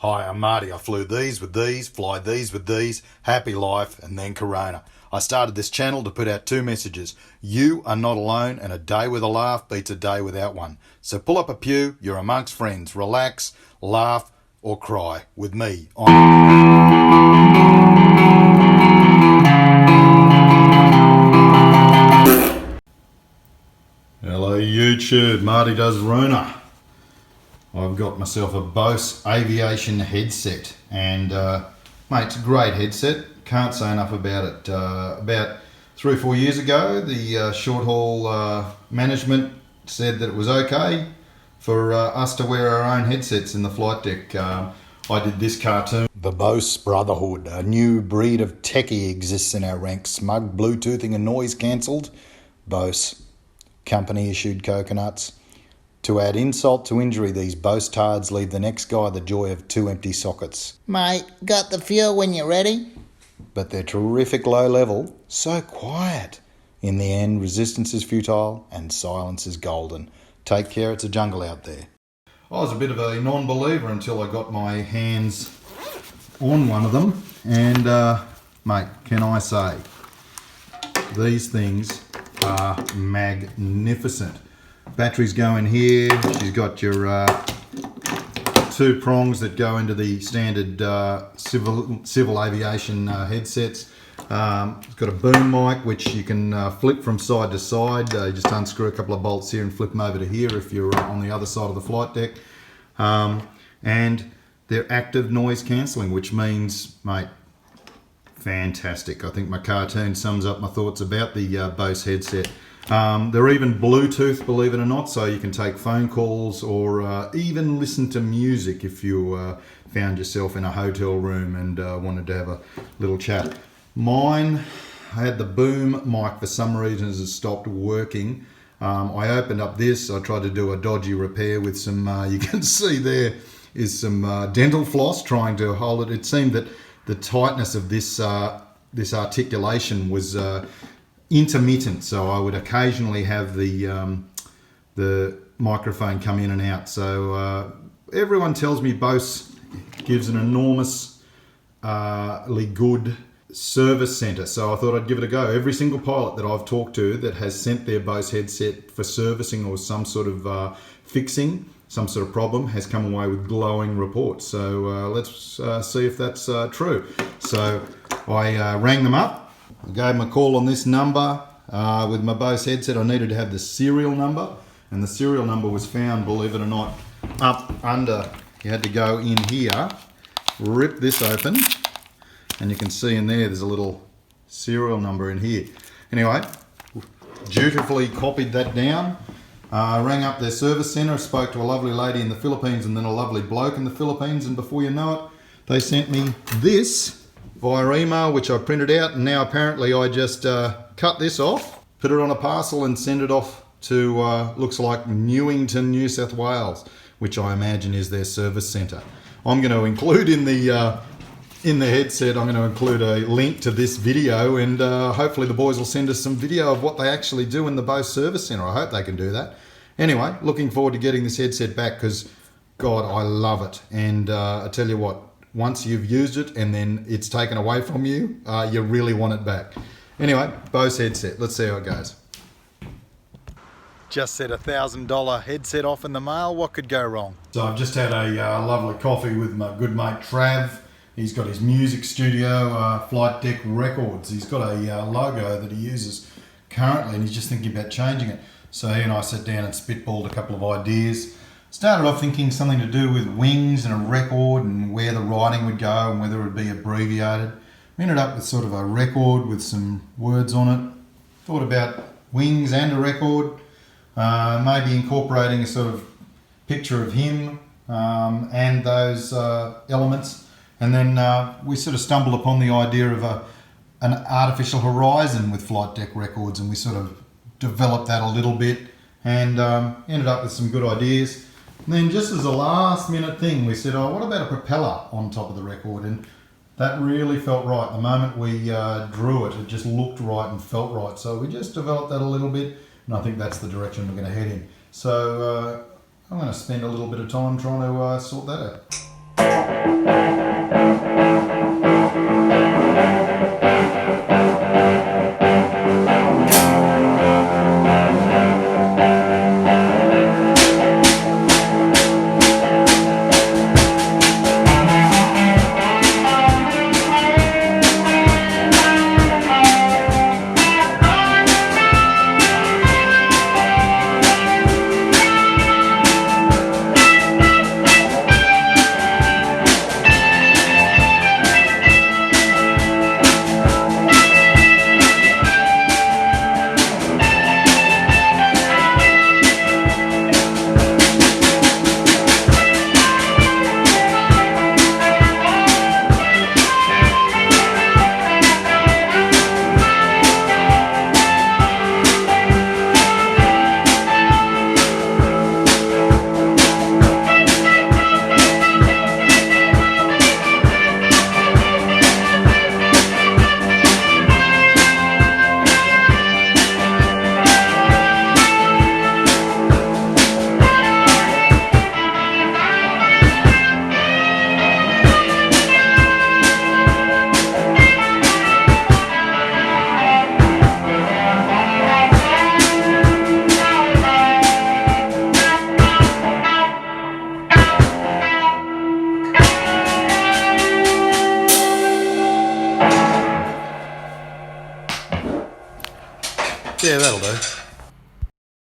Hi, I'm Marty. I flew these with these, fly these with these, happy life, and then Corona. I started this channel to put out two messages. You are not alone, and a day with a laugh beats a day without one. So pull up a pew, you're amongst friends, relax, laugh, or cry with me. Hello YouTube, Marty does Rona. I've got myself a Bose aviation headset, and mate, it's a great headset. Can't say enough about it. About 3 or 4 years ago, the short haul management said that it was okay for us to wear our own headsets in the flight deck. I did this cartoon. The Bose Brotherhood, a new breed of techie exists in our ranks. Smug, Bluetoothing and noise cancelled. Bose. Company issued coconuts. To add insult to injury, these Bose tards leave the next guy the joy of 2 empty sockets. Mate, got the fuel when you're ready? But they're terrific low level, so quiet. In the end, resistance is futile and silence is golden. Take care, it's a jungle out there. I was a bit of a non-believer until I got my hands on one of them, and mate, can I say, these things are magnificent. Batteries go in here. She's got your 2 prongs that go into the standard civil aviation headsets. It's got a boom mic which you can flip from side to side. You just unscrew a couple of bolts here and flip them over to here if you're on the other side of the flight deck. And they're active noise cancelling, which means, mate, fantastic. I think my cartoon sums up my thoughts about the Bose headset. They're even Bluetooth, believe it or not, so you can take phone calls or even listen to music if you found yourself in a hotel room and wanted to have a little chat. Mine, I had the boom mic for some reason has stopped working. I opened up this, I tried to do a dodgy repair with some, you can see there is some dental floss trying to hold it. It seemed that the tightness of this articulation was intermittent, so I would occasionally have the microphone come in and out. So everyone tells me Bose gives an enormously good service centre, so I thought I'd give it a go. Every single pilot that I've talked to that has sent their Bose headset for servicing or some sort of fixing, some sort of problem, has come away with glowing reports. So let's see if that's true. So I rang them up. I gave them a call on this number with my Bose headset. I needed to have the serial number, and the serial number was found, believe it or not, up under. You had to go in here, rip this open, and you can see in there's a little serial number in here. Anyway, dutifully copied that down, rang up their service centre, spoke to a lovely lady in the Philippines and then a lovely bloke in the Philippines, and before you know it, they sent me this via email, which I printed out, and now apparently I just cut this off, put it on a parcel and send it off to, looks like Newington, New South Wales, which I imagine is their service centre. I'm going to include in the headset, I'm going to include a link to this video, and hopefully the boys will send us some video of what they actually do in the Bose service centre. I hope they can do that. Anyway, looking forward to getting this headset back because, God, I love it. And I tell you what, once you've used it and then it's taken away from you, you really want it back. Anyway, Bose headset. Let's see how it goes. Just set $1,000 headset off in the mail. What could go wrong? So I've just had a lovely coffee with my good mate Trav. He's got his music studio, Flight Deck Records. He's got a logo that he uses currently, and he's just thinking about changing it. So he and I sat down and spitballed a couple of ideas. Started off thinking something to do with wings and a record and where the writing would go and whether it would be abbreviated. We ended up with sort of a record with some words on it. Thought about wings and a record, maybe incorporating a sort of picture of him and those elements. And then we sort of stumbled upon the idea of an artificial horizon with Flight Deck Records, and we sort of developed that a little bit and ended up with some good ideas. And then just as a last minute thing, we said, oh, what about a propeller on top of the record? And that really felt right. The moment we drew it, it just looked right and felt right. So we just developed that a little bit, and I think that's the direction we're going to head in. So I'm going to spend a little bit of time trying to sort that out. Yeah, that'll do.